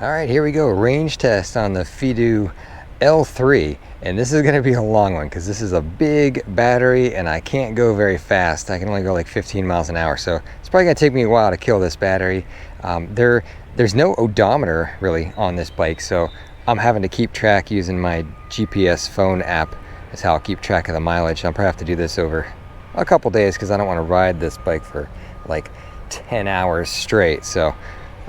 All right, here we go. Range test on the Fiido L3. And this is gonna be a long one because this is a big battery and I can't go very fast. I can only go like 15 miles an hour. So it's probably gonna take me a while to kill this battery. There's no odometer really on this bike. So I'm having to keep track using my GPS phone app. That's how I'll keep track of the mileage. I'll probably have to do this over a couple days because I don't want to ride this bike for like 10 hours straight. So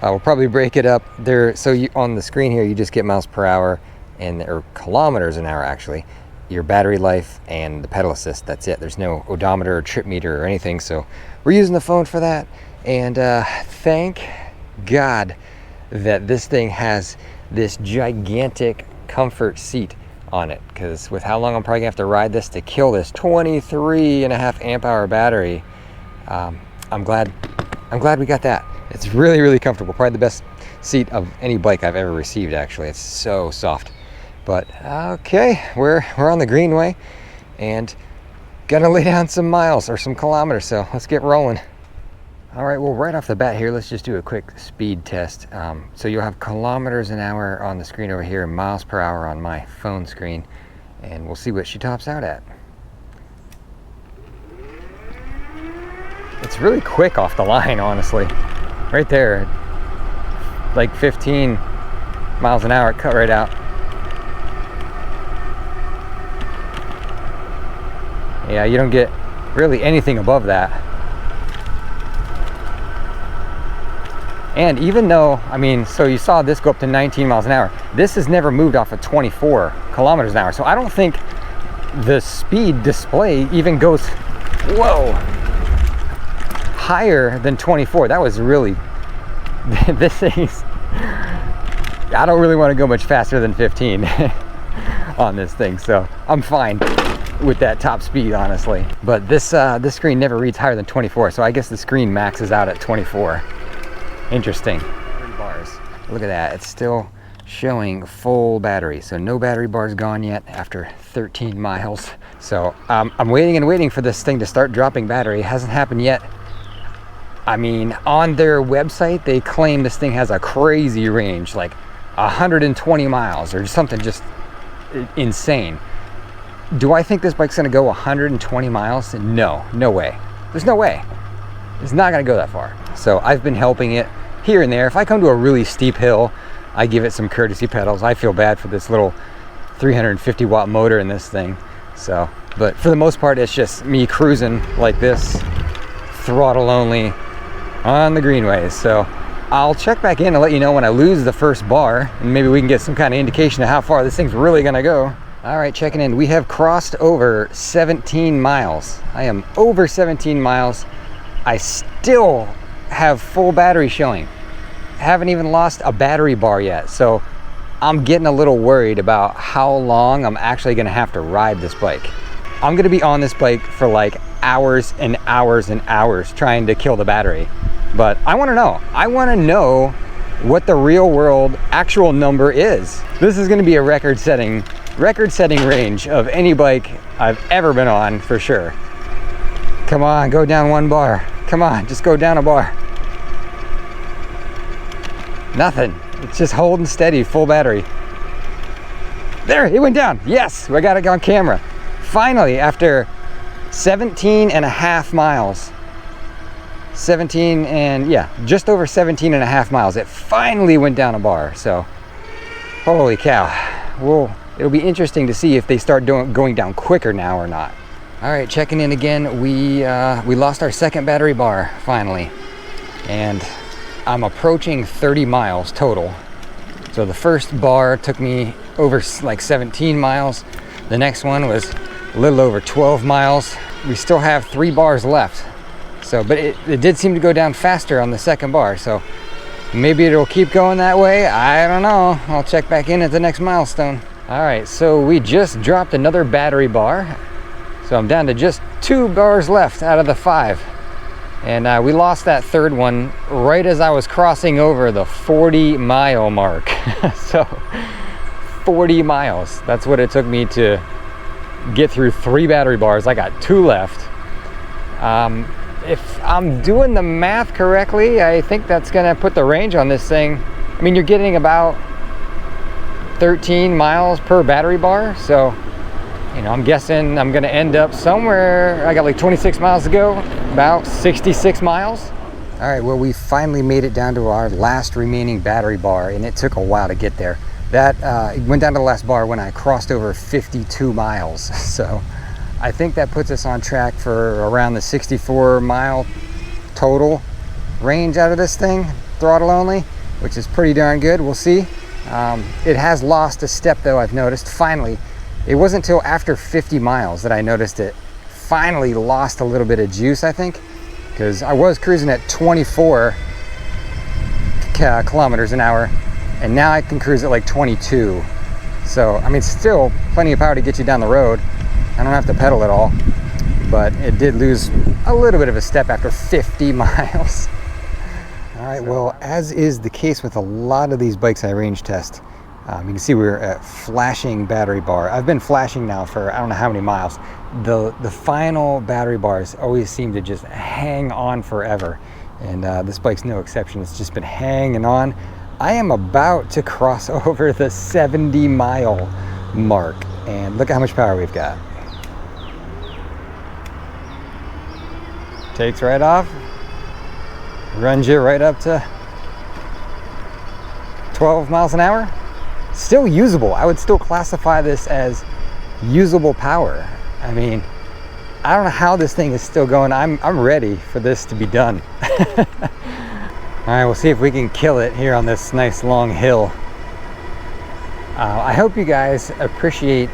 we'll probably break it up there. So on the screen here, you just get miles per hour or kilometers an hour actually, your battery life and the pedal assist. That's it. There's no odometer or trip meter or anything. So we're using the phone for that. And thank God that this thing has this gigantic comfort seat on it, because with how long I'm probably gonna have to ride this to kill this 23.5 amp hour battery, I'm glad we got that. It's really, really comfortable. Probably the best seat of any bike I've ever received, actually. It's so soft. But okay, we're on the greenway and gonna lay down some miles or some kilometers, so let's get rolling. All right, well, right off the bat here, let's just do a quick speed test. So you'll have kilometers an hour on the screen over here and miles per hour on my phone screen, and we'll see what she tops out at. It's really quick off the line, honestly. Right there, like 15 miles an hour, it cut right out. Yeah, you don't get really anything above that. And even though, I mean, so you saw this go up to 19 miles an hour, this has never moved off of 24 kilometers an hour. So I don't think the speed display even goes, whoa, higher than 24. That was really, this thing's, I don't really want to go much faster than 15 on this thing. So I'm fine with that top speed, honestly. But this screen never reads higher than 24. So I guess the screen maxes out at 24. Interesting. Bars. Look at that. It's still showing full battery. So no battery bars gone yet after 13 miles. So I'm waiting and waiting for this thing to start dropping battery. It hasn't happened yet. I mean, on their website, they claim this thing has a crazy range, like 120 miles or something just insane. Do I think this bike's gonna go 120 miles? No, no way. There's no way. It's not gonna go that far. So I've been helping it here and there. If I come to a really steep hill, I give it some courtesy pedals. I feel bad for this little 350 watt motor in this thing. So, but for the most part, it's just me cruising like this, throttle only on the greenways. So I'll check back in and let you know when I lose the first bar, and maybe we can get some kind of indication of how far this thing's really gonna go. All right, checking in. We have crossed over 17 miles. I am over 17 miles. I still have full battery showing. Haven't even lost a battery bar yet. So I'm getting a little worried about how long I'm actually gonna have to ride this bike. I'm gonna be on this bike for like hours and hours and hours trying to kill the battery. But I wanna know. I wanna know what the real world actual number is. This is gonna be a record-setting range of any bike I've ever been on, for sure. Come on, go down one bar. Come on, just go down a bar. Nothing. It's just holding steady, full battery. There, it went down. Yes, I got it on camera. Finally, after 17.5 miles, 17 and yeah, just over 17.5 miles, it finally went down a bar. So, holy cow. Well, it'll be interesting to see if they start going down quicker now or not. All right, checking in again. We lost our second battery bar finally, and I'm approaching 30 miles total. So the first bar took me over like 17 miles. The next one was a little over 12 miles. We still have 3 bars left. So, but it did seem to go down faster on the second bar. So maybe it'll keep going that way. I don't know. I'll check back in at the next milestone. All right, so we just dropped another battery bar. So I'm down to just 2 bars left out of the 5. And we lost that third one right as I was crossing over the 40-mile mark. So 40 miles. That's what it took me to get through 3 battery bars. I got 2 left. If I'm doing the math correctly, I think that's gonna put the range on this thing I mean, you're getting about 13 miles per battery bar. So, you know, I'm guessing I'm gonna end up somewhere, I got like 26 miles to go, about 66 miles. All right, well, we finally made it down to our last remaining battery bar, and it took a while to get there. That it went down to the last bar when I crossed over 52 miles. So I think that puts us on track for around the 64 mile total range out of this thing, throttle only, which is pretty darn good. We'll see. It has lost a step though, I've noticed. Finally, it wasn't until after 50 miles that I noticed it finally lost a little bit of juice, I think, because I was cruising at 24 kilometers an hour, and now I can cruise at like 22. So, I mean, still plenty of power to get you down the road. I don't have to pedal at all, but it did lose a little bit of a step after 50 miles. All right, well, as is the case with a lot of these bikes I range test, you can see we're at flashing battery bar. I've been flashing now for I don't know how many miles. The final battery bars always seem to just hang on forever, and this bike's no exception. It's just been hanging on. I am about to cross over the 70 mile mark, and look at how much power we've got. Takes right off, runs you right up to 12 miles an hour. Still usable. I would still classify this as usable power. I mean, I don't know how this thing is still going. I'm ready for this to be done. All right, we'll see if we can kill it here on this nice long hill. I hope you guys appreciate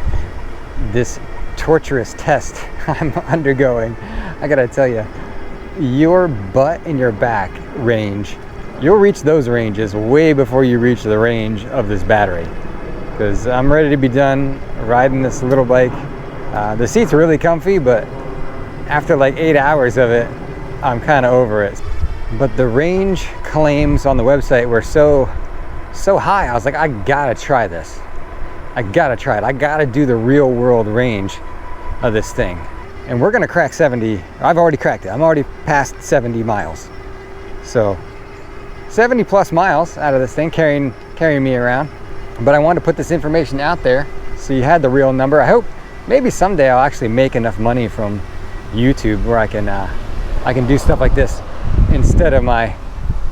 this torturous test I'm undergoing. I gotta tell you, your butt and your back range, you'll reach those ranges way before you reach the range of this battery, because I'm ready to be done riding this little bike. The seat's really comfy, but after like 8 hours of it, I'm kind of over it. But the range claims on the website were so high. I was like, I gotta try this. I gotta try it. I gotta do the real world range of this thing. And we're gonna crack 70. I've already cracked it. I'm already past 70 miles. So 70 plus miles out of this thing carrying me around. But I wanted to put this information out there so you had the real number. I hope maybe someday I'll actually make enough money from YouTube where I can do stuff like this instead of my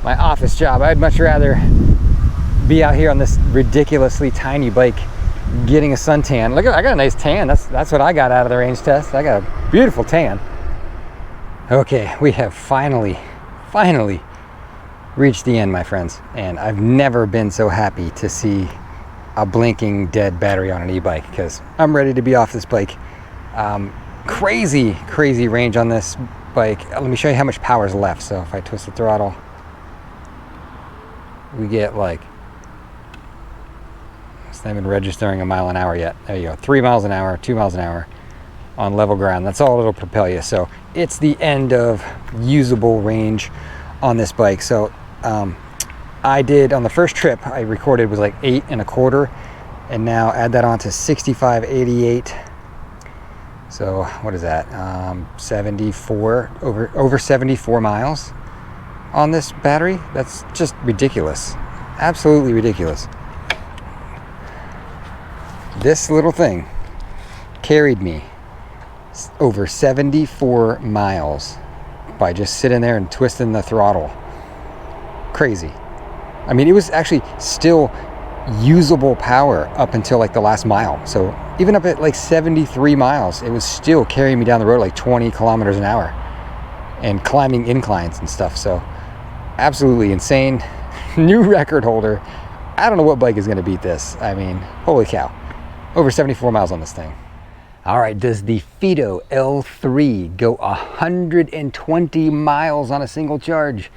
office job. I'd much rather be out here on this ridiculously tiny bike getting a suntan. Look, I got a nice tan. That's what I got out of the range test. I got a beautiful tan. Okay, we have finally reached the end, my friends, and I've never been so happy to see a blinking dead battery on an e-bike, because I'm ready to be off this bike. Crazy range on this bike. Let me show you how much power is left. So if I twist the throttle, we get like, it's not even registering a mile an hour yet. There you go, 3 miles an hour, 2 miles an hour on level ground. That's all it'll propel you. So it's the end of usable range on this bike. So I did on the first trip I recorded was like 8 1/4, and now add that on to 65.88. So what is that? 74, over 74 miles on this battery. That's just ridiculous. Absolutely ridiculous. This little thing carried me over 74 miles by just sitting there and twisting the throttle. Crazy. I mean, it was actually still usable power up until like the last mile. So even up at like 73 miles, it was still carrying me down the road like 20 kilometers an hour and climbing inclines and stuff. So absolutely insane. New record holder. I don't know what bike is going to beat this. I mean, holy cow. Over 74 miles on this thing. All right, does the Fiido L3 go 120 miles on a single charge?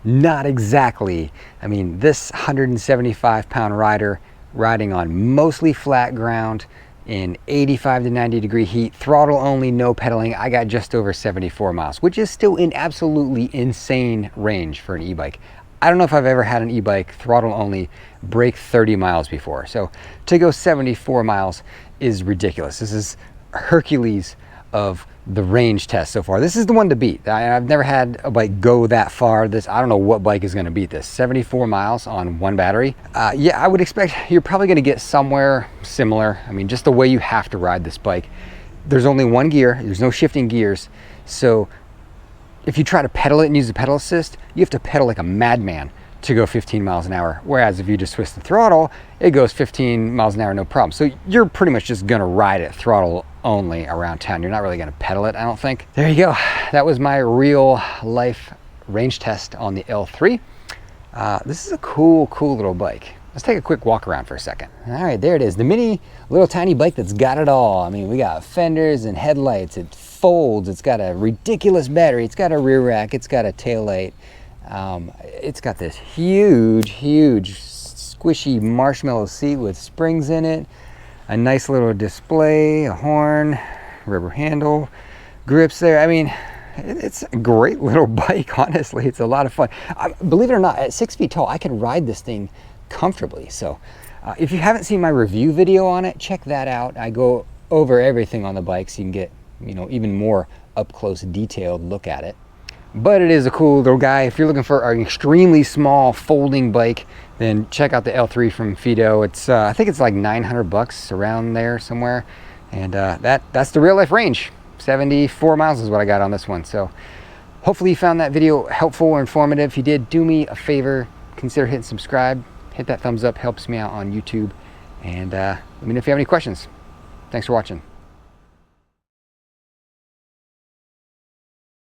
Not exactly. I mean, this 175-pound rider riding on mostly flat ground in 85 to 90 degree heat, throttle only, no pedaling, I got just over 74 miles, which is still an absolutely insane range for an e-bike. I don't know if I've ever had an e-bike throttle only break 30 miles before. So to go 74 miles is ridiculous. This is Hercules of the range test so far. This is the one to beat. I've never had a bike go that far. I don't know what bike is going to beat this. 74 miles on one battery. Yeah, I would expect you're probably going to get somewhere similar. I mean, just the way you have to ride this bike. There's only one gear. There's no shifting gears. So if you try to pedal it and use the pedal assist, you have to pedal like a madman to go 15 miles an hour. Whereas if you just twist the throttle, it goes 15 miles an hour, no problem. So you're pretty much just gonna ride it throttle only around town. You're not really gonna pedal it, I don't think. There you go. That was my real life range test on the L3. This is a cool little bike. Let's take a quick walk around for a second. All right, there it is. The mini, little tiny bike that's got it all. I mean, we got fenders and headlights. It folds. It's got a ridiculous battery. It's got a rear rack. It's got a tail light. It's got this huge squishy Marshmallow seat with springs in it, a nice little display, a horn, rubber handle, grips there. I mean, it's a great little bike, honestly. It's a lot of fun. Believe it or not, at 6 feet tall, I could ride this thing comfortably. So if you haven't seen my review video on it, check that out. I go over everything on the bike so you can get, you know, even more up close detailed look at it. But it is a cool little guy. If you're looking for an extremely small folding bike, then check out the L3 from Fiido. It's I think it's like 900 bucks, around there somewhere. And that's the real life range. 74 miles is what I got on this one. So hopefully you found that video helpful or informative. If you did, do me a favor, consider hitting subscribe. Hit that thumbs up, helps me out on YouTube. And let me know if you have any questions. Thanks for watching.